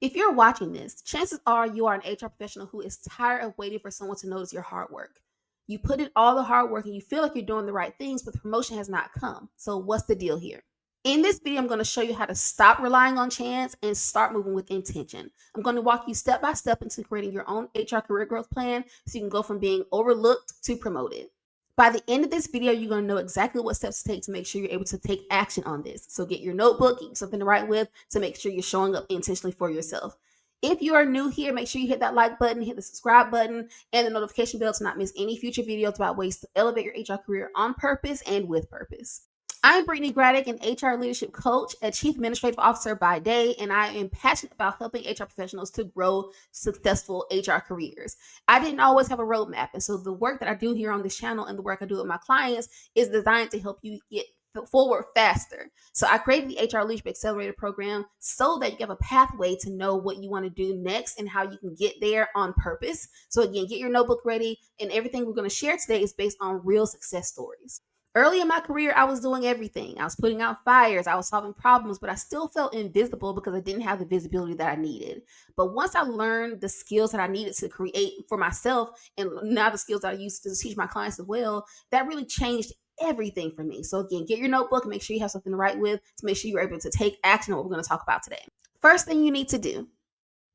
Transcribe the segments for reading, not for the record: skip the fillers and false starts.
If you're watching this, chances are you are an HR professional who is tired of waiting for someone to notice your hard work. You put in all the hard work and you feel like you're doing the right things, but the promotion has not come. So, what's the deal here? In this video, I'm going to show you how to stop relying on chance and start moving with intention. I'm going to walk you step by step into creating your own HR career growth plan so you can go from being overlooked to promoted. By the end of this video, you're going to know exactly what steps to take to make sure you're able to take action on this. So get your notebook, get something to write with to make sure you're showing up intentionally for yourself. If you are new here, make sure you hit that like button, hit the subscribe button, and the notification bell to not miss any future videos about ways to elevate your HR career on purpose and with purpose. I'm Brittany Braddock, an HR leadership coach, a chief administrative officer by day, and I am passionate about helping HR professionals to grow successful HR careers. I didn't always have a roadmap, and so the work that I do here on this channel and the work I do with my clients is designed to help you get forward faster. So I created the HR Leadership Accelerator program so that you have a pathway to know what you want to do next and how you can get there on purpose. So again, get your notebook ready, and everything we're going to share today is based on real success stories. Early in my career, I was doing everything. I was putting out fires, I was solving problems, but I still felt invisible because I didn't have the visibility that I needed. But once I learned the skills that I needed to create for myself, and now the skills that I use to teach my clients as well, that really changed everything for me. So again, get your notebook and make sure you have something to write with to make sure you're able to take action on what we're going to talk about today. First thing you need to do,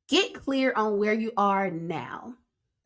get clear on where you are now.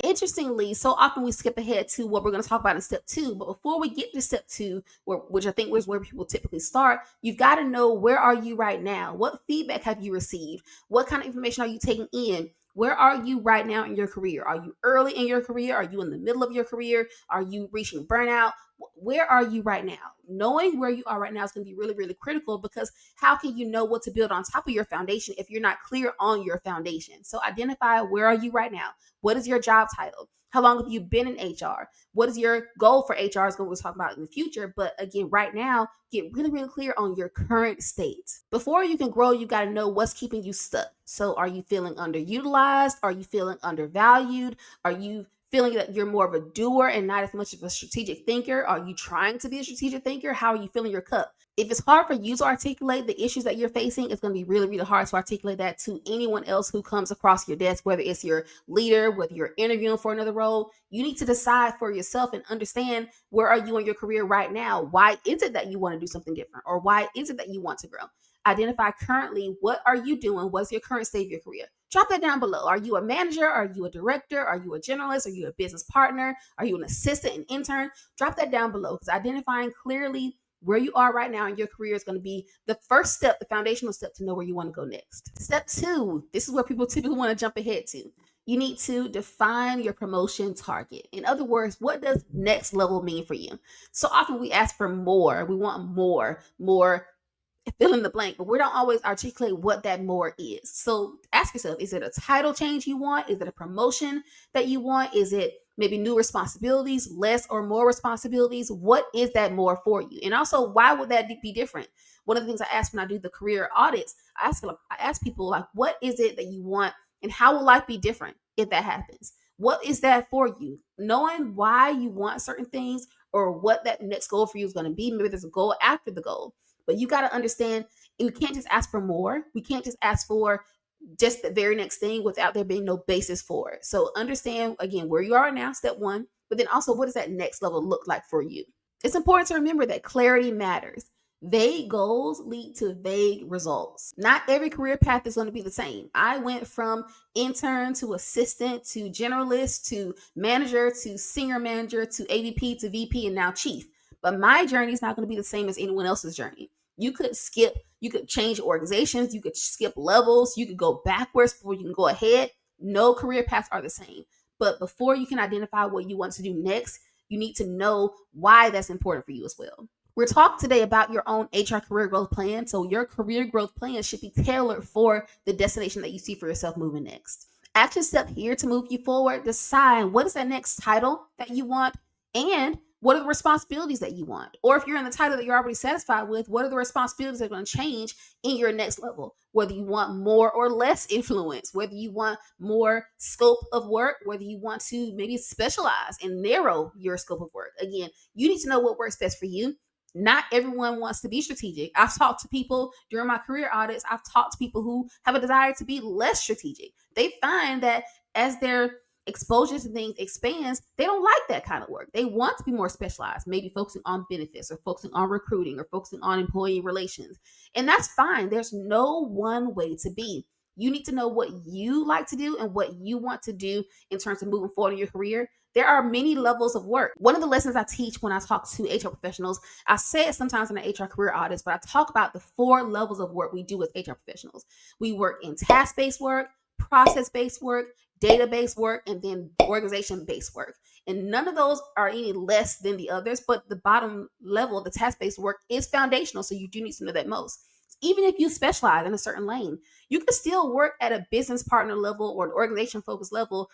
Interestingly, so often we skip ahead to what we're going to talk about in step two. But before we get to step two, which I think was where people typically start, you've got to know, where are you right now? What feedback have you received? What kind of information are you taking in? Where are you right now in your career? Are you early in your career? Are you in the middle of your career? Are you reaching burnout? Where are you right now? Knowing where you are right now is going to be really, really critical, because how can you know what to build on top of your foundation if you're not clear on your foundation? So identify, where are you right now? What is your job title? How long have you been in HR? What is your goal for HR is what we'll talk about in the future. But again, right now, get really, really clear on your current state. Before you can grow, you got to know what's keeping you stuck. So are you feeling underutilized? Are you feeling undervalued? Are you feeling that you're more of a doer and not as much of a strategic thinker? Are you trying to be a strategic thinker? How are you filling your cup? If it's hard for you to articulate the issues that you're facing, it's going to be really, really hard to articulate that to anyone else who comes across your desk, whether it's your leader, whether you're interviewing for another role. You need to decide for yourself and understand, where are you in your career right now? Why is it that you want to do something different? Or why is it that you want to grow? Identify currently, what are you doing? What's your current state of your career? Drop that down below. Are you a manager? Are you a director? Are you a generalist? Are you a business partner? Are you an assistant, an intern? Drop that down below, because identifying clearly where you are right now in your career is going to be the first step, the foundational step to know where you want to go next. Step two, this is where people typically want to jump ahead to. You need to define your promotion target. In other words, what does next level mean for you? So often we ask for more. We want more, fill in the blank, but we don't always articulate what that more is. So ask yourself, is it a title change you want? Is it a promotion that you want? Is it maybe new responsibilities, less or more responsibilities? What is that more for you? And also, why would that be different? One of the things I ask when I do the career audits, I ask people, like, what is it that you want, and how will life be different if that happens? What is that for you? Knowing why you want certain things, or what that next goal for you is going to be. Maybe there's a goal after the goal. But you got to understand, we can't just ask for more. We can't just ask for just the very next thing without there being no basis for it. So understand, again, where you are now, step one, but then also, what does that next level look like for you? It's important to remember that clarity matters. Vague goals lead to vague results. Not every career path is going to be the same. I went from intern to assistant to generalist to manager to senior manager to AVP to VP and now chief. But my journey is not going to be the same as anyone else's journey. You could change organizations, you could skip levels, you could go backwards before you can go ahead. No career paths are the same. But before you can identify what you want to do next, you need to know why that's important for you as well. We're talking today about your own HR career growth plan. So your career growth plan should be tailored for the destination that you see for yourself moving next. Action step here to move you forward: decide what is that next title that you want, and what are the responsibilities that you want? Or if you're in the title that you're already satisfied with, what are the responsibilities that are going to change in your next level? Whether you want more or less influence, whether you want more scope of work, whether you want to maybe specialize and narrow your scope of work. Again, you need to know what works best for you. Not everyone wants to be strategic. I've talked to people during my career audits, I've talked to people who have a desire to be less strategic. They find that as their exposure to things expands, they don't like that kind of work. They want to be more specialized, maybe focusing on benefits or focusing on recruiting or focusing on employee relations. And that's fine. There's no one way to be. You need to know what you like to do and what you want to do in terms of moving forward in your career. There are many levels of work. One of the lessons I teach when I talk to HR professionals, I say it sometimes in the HR career audits, but I talk about the 4 levels of work we do as HR professionals. We work in task-based work, process-based work, database work, and then organization-based work. And none of those are any less than the others, but the bottom level, the task-based work, is foundational. So you do need to know that most. Even if you specialize in a certain lane, you can still work at a business partner level or an organization focused level,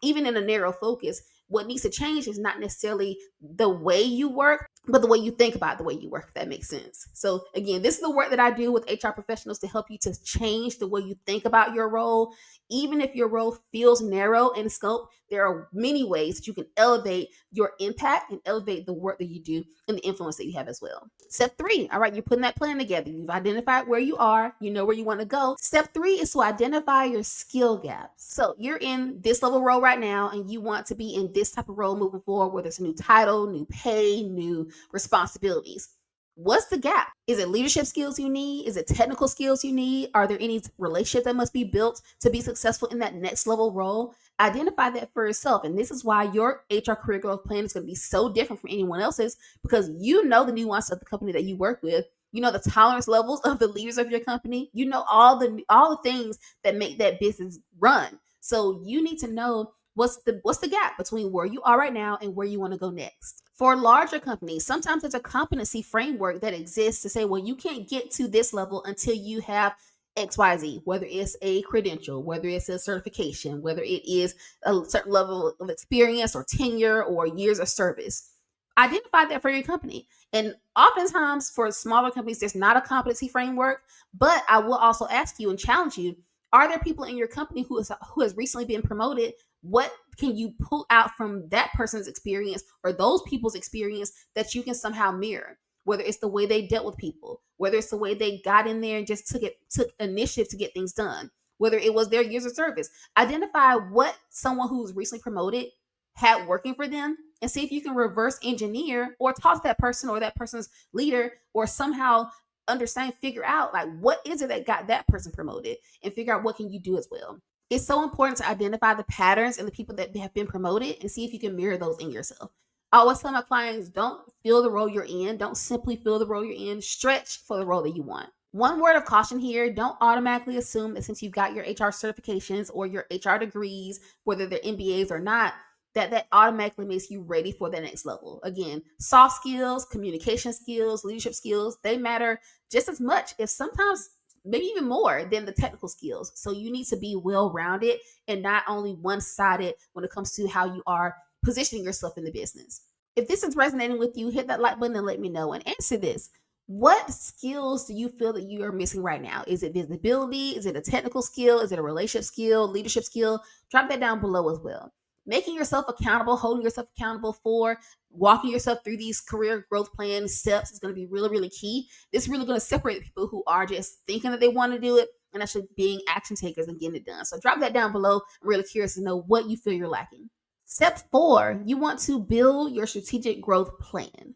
even in a narrow focus. What needs to change is not necessarily the way you work, but the way you think about the way you work, if that makes sense. So again, this is the work that I do with HR professionals to help you to change the way you think about your role. Even if your role feels narrow in scope, there are many ways that you can elevate your impact and elevate the work that you do and the influence that you have as well. Step 3, all right, you're putting that plan together. You've identified where you are, you know where you want to go. Step 3 is to identify your skill gaps. So you're in this level role right now and you want to be in this type of role moving forward, whether it's a new title, new pay, new responsibilities. What's the gap? Is it leadership skills you need? Is it technical skills you need? Are there any relationships that must be built to be successful in that next level role? Identify that for yourself. And this is why your HR career growth plan is going to be so different from anyone else's, because you know the nuance of the company that you work with. You know the tolerance levels of the leaders of your company. You know all the things that make that business run. So you need to know what's the gap between where you are right now and where you want to go next. For larger companies, sometimes there's a competency framework that exists to say, well, you can't get to this level until you have XYZ, whether it's a credential, whether it's a certification, whether it is a certain level of experience or tenure or years of service. Identify that for your company. And oftentimes for smaller companies, there's not a competency framework, but I will also ask you and challenge you, are there people in your company who has recently been promoted? What can you pull out from that person's experience or those people's experience that you can somehow mirror? Whether it's the way they dealt with people, whether it's the way they got in there and just took initiative to get things done, whether it was their years of service. Identify what someone who's recently promoted had working for them and see if you can reverse engineer or talk to that person or that person's leader or somehow understand, figure out like what is it that got that person promoted and figure out what can you do as well. It's so important to identify the patterns and the people that have been promoted and see if you can mirror those in yourself. I always tell my clients, don't fill the role you're in. Don't simply fill the role you're in. Stretch for the role that you want. One word of caution here, don't automatically assume that since you've got your HR certifications or your HR degrees, whether they're MBAs or not, that automatically makes you ready for the next level. Again, soft skills, communication skills, leadership skills, they matter just as much, if sometimes maybe even more than the technical skills. So you need to be well-rounded and not only one-sided when it comes to how you are positioning yourself in the business. If this is resonating with you, hit that like button and let me know. And answer this. What skills do you feel that you are missing right now? Is it visibility? Is it a technical skill? Is it a relationship skill, leadership skill? Drop that down below as well. Making yourself accountable, holding yourself accountable for walking yourself through these career growth plan steps is going to be really, really key. This is really going to separate people who are just thinking that they want to do it and actually being action takers and getting it done. So drop that down below. I'm really curious to know what you feel you're lacking. Step 4, you want to build your strategic growth plan.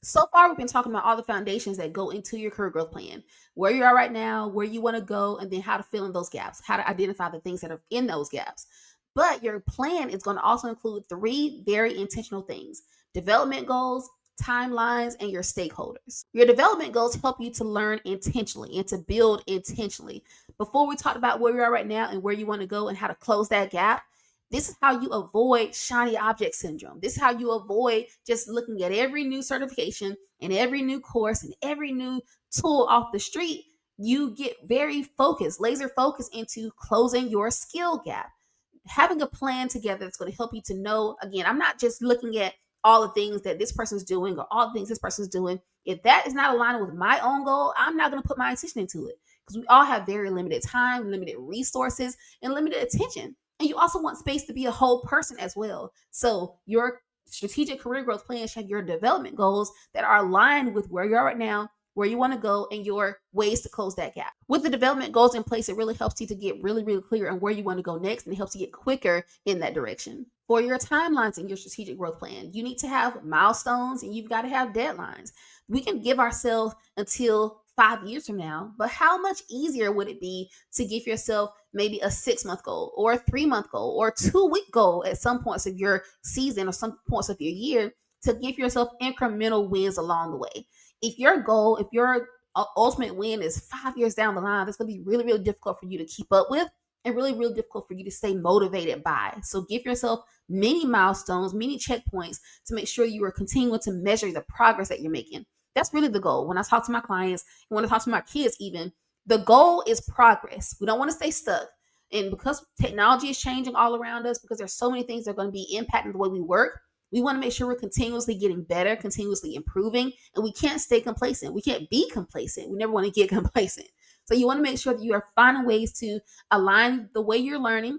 So far, we've been talking about all the foundations that go into your career growth plan, where you are right now, where you want to go, and then how to fill in those gaps, how to identify the things that are in those gaps. But your plan is going to also include 3 very intentional things: development goals, timelines, and your stakeholders. Your development goals help you to learn intentionally and to build intentionally. Before we talked about where you are right now and where you want to go and how to close that gap, this is how you avoid shiny object syndrome. This is how you avoid just looking at every new certification and every new course and every new tool off the street. You get very focused, laser focused into closing your skill gap. Having a plan together that's going to help you to know, again, I'm not just looking at all the things that this person's doing or all the things this person's doing. If that is not aligning with my own goal, I'm not going to put my attention into it, because we all have very limited time, limited resources, and limited attention. And you also want space to be a whole person as well. So your strategic career growth plan should have your development goals that are aligned with where you are right now, where you want to go, and your ways to close that gap. With the development goals in place, it really helps you to get really, really clear on where you want to go next, and it helps you get quicker in that direction. For your timelines in your strategic growth plan, you need to have milestones and you've got to have deadlines. We can give ourselves until 5 years from now, but how much easier would it be to give yourself maybe a 6 month goal or a 3 month goal or a 2 week goal at some points of your season or some points of your year, to give yourself incremental wins along the way? If your goal, if your ultimate win is 5 years down the line, that's going to be really, really difficult for you to keep up with and really, really difficult for you to stay motivated by. So give yourself many milestones, many checkpoints to make sure you are continuing to measure the progress that you're making. That's really the goal. When I talk to my clients and when I talk to my kids, even, the goal is progress. We don't want to stay stuck. And because technology is changing all around us, because there's so many things that are going to be impacting the way we work, we want to make sure we're continuously getting better, continuously improving, and we can't stay complacent. We can't be complacent. We never want to get complacent. So you want to make sure that you are finding ways to align the way you're learning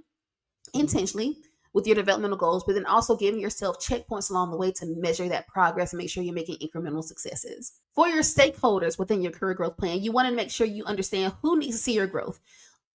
intentionally with your developmental goals, but then also giving yourself checkpoints along the way to measure that progress and make sure you're making incremental successes. For your stakeholders within your career growth plan, you want to make sure you understand who needs to see your growth.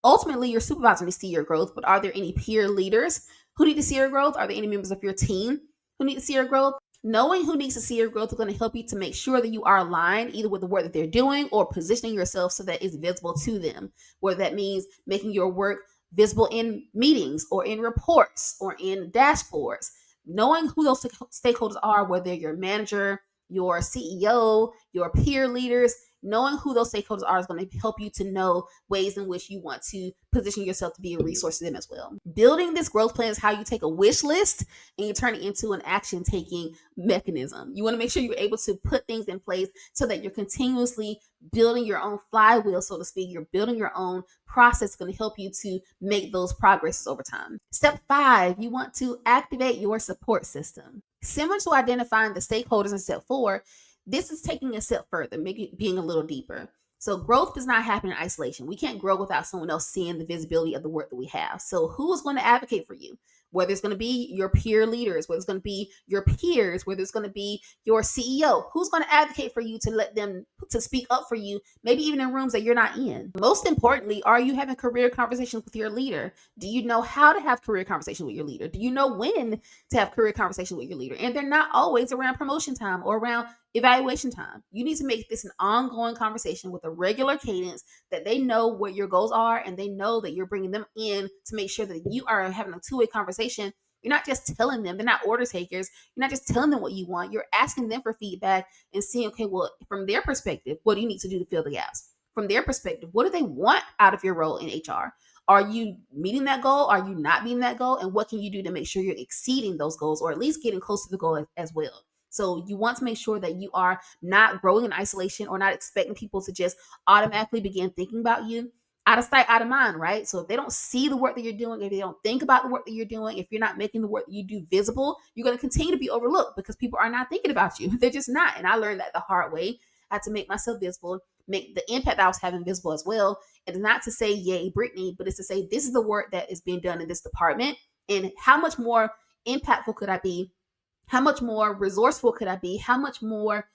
Ultimately, your supervisor needs to see your growth, but are there any peer leaders who need to see your growth? Are there any members of your team who need to see your growth? Knowing who needs to see your growth is going to help you to make sure that you are aligned either with the work that they're doing or positioning yourself so that it's visible to them, whether that means making your work visible in meetings or in reports or in dashboards. Knowing who those stakeholders are, whether your manager, your CEO, your peer leaders, knowing who those stakeholders are is going to help you to know ways in which you want to position yourself to be a resource to them as well. Building this growth plan is how you take a wish list and you turn it into an action taking mechanism. You want to make sure you're able to put things in place so that you're continuously building your own flywheel, so to speak. You're building your own process going to help you to make those progresses over time. Step 5, you want to activate your support system. Similar to identifying the stakeholders in step 4, this is taking a step further, being a little deeper. So growth does not happen in isolation. We can't grow without someone else seeing the visibility of the work that we have. So who is going to advocate for you? Whether it's going to be your peer leaders, whether it's going to be your peers, whether it's going to be your CEO, who's going to advocate for you to let them to speak up for you, maybe even in rooms that you're not in. Most importantly, are you having career conversations with your leader? Do you know how to have career conversations with your leader? Do you know when to have career conversations with your leader? And they're not always around promotion time or around evaluation time. You need to make this an ongoing conversation with a regular cadence that they know what your goals are and they know that you're bringing them in to make sure that you are having a two-way conversation. You're not just telling them, they're not order takers. You're not just telling them what you want. You're asking them for feedback and seeing, okay, well, from their perspective, what do you need to do to fill the gaps? From their perspective, what do they want out of your role in HR? Are you meeting that goal? Are you not meeting that goal? And what can you do to make sure you're exceeding those goals or at least getting close to the goal as well? So you want to make sure that you are not growing in isolation or not expecting people to just automatically begin thinking about you. Out of sight, out of mind, right? So if they don't see the work that you're doing, if they don't think about the work that you're doing, if you're not making the work that you do visible, you're going to continue to be overlooked because people are not thinking about you. They're just not. And I learned that the hard way. I had to make myself visible, make the impact that I was having visible as well. And not to say, yay, Brittany, but it's to say, this is the work that is being done in this department. And how much more impactful could I be? How much more resourceful could I be? How much more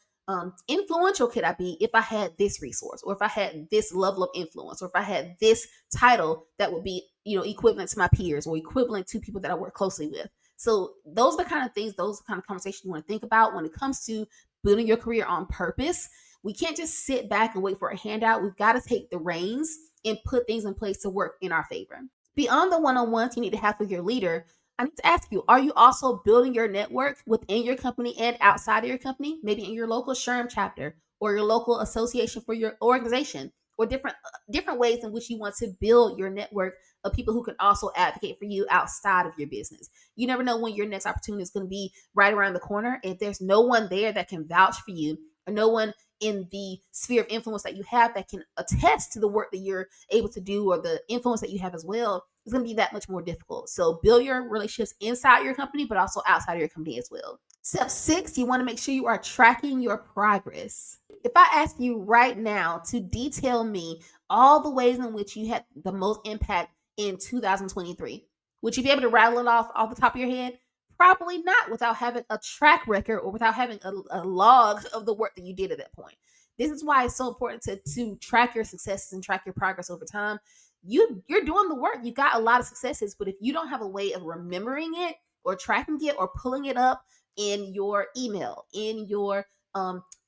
influential could I be if I had this resource, or if I had this level of influence, or if I had this title that would be, equivalent to my peers or equivalent to people that I work closely with? So those are the kind of things, those are the kind of conversations you want to think about when it comes to building your career on purpose. We can't just sit back and wait for a handout. We've got to take the reins and put things in place to work in our favor. Beyond the one-on-ones you need to have with your leader, I need to ask you, are you also building your network within your company and outside of your company? Maybe in your local SHRM chapter or your local association for your organization, or different ways in which you want to build your network of people who can also advocate for you outside of your business. You never know when your next opportunity is going to be right around the corner. If there's no one there that can vouch for you, or no one in the sphere of influence that you have that can attest to the work that you're able to do or the influence that you have as well, it's going to be that much more difficult. So build your relationships inside your company, but also outside of your company as well. Step 6, you want to make sure you are tracking your progress. If I ask you right now to detail me all the ways in which you had the most impact in 2023, would you be able to rattle it off the top of your head? Probably not, without having a track record or without having a log of the work that you did at that point. This is why it's so important to track your successes and track your progress over time. You're doing the work. You got a lot of successes, but if you don't have a way of remembering it or tracking it or pulling it up in your email, in your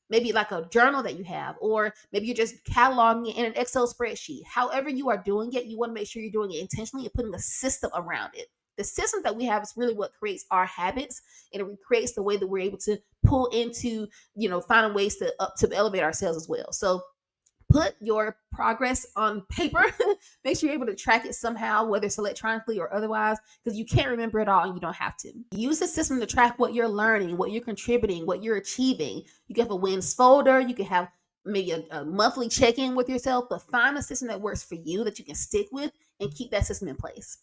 maybe like a journal that you have, or maybe you're just cataloging it in an Excel spreadsheet. However you are doing it, you want to make sure you're doing it intentionally and putting a system around it. The system that we have is really what creates our habits, and it creates the way that we're able to pull into, finding ways to elevate ourselves as well. So put your progress on paper. Make sure you're able to track it somehow, whether it's electronically or otherwise, because you can't remember it all and you don't have to. Use the system to track what you're learning, what you're contributing, what you're achieving. You can have a wins folder. You can have maybe a monthly check-in with yourself, but find a system that works for you that you can stick with and keep that system in place.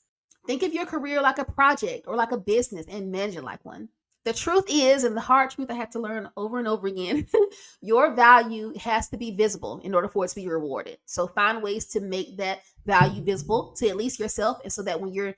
Think of your career like a project or like a business and manage it like one. The truth is, and the hard truth I had to learn over and over again, your value has to be visible in order for it to be rewarded. So find ways to make that value visible to at least yourself. And so that when you're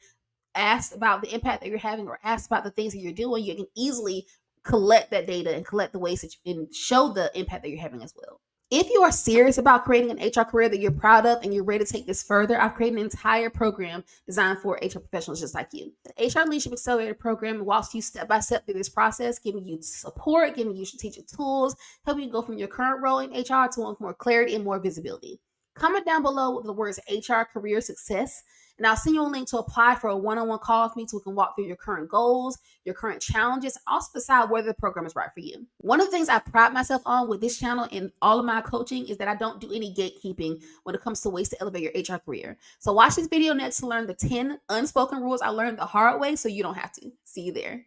asked about the impact that you're having or asked about the things that you're doing, you can easily collect that data and collect the ways that you can show the impact that you're having as well. If you are serious about creating an HR career that you're proud of and you're ready to take this further, I've created an entire program designed for HR professionals just like you. The HR Leadership Accelerator program walks you step by step through this process, giving you support, giving you strategic tools, helping you go from your current role in HR to one with more clarity and more visibility. Comment down below with the words HR career success, and I'll send you a link to apply for a one-on-one call with me so we can walk through your current goals, your current challenges, and also decide whether the program is right for you. One of the things I pride myself on with this channel and all of my coaching is that I don't do any gatekeeping when it comes to ways to elevate your HR career. So watch this video next to learn the 10 unspoken rules I learned the hard way so you don't have to. See you there.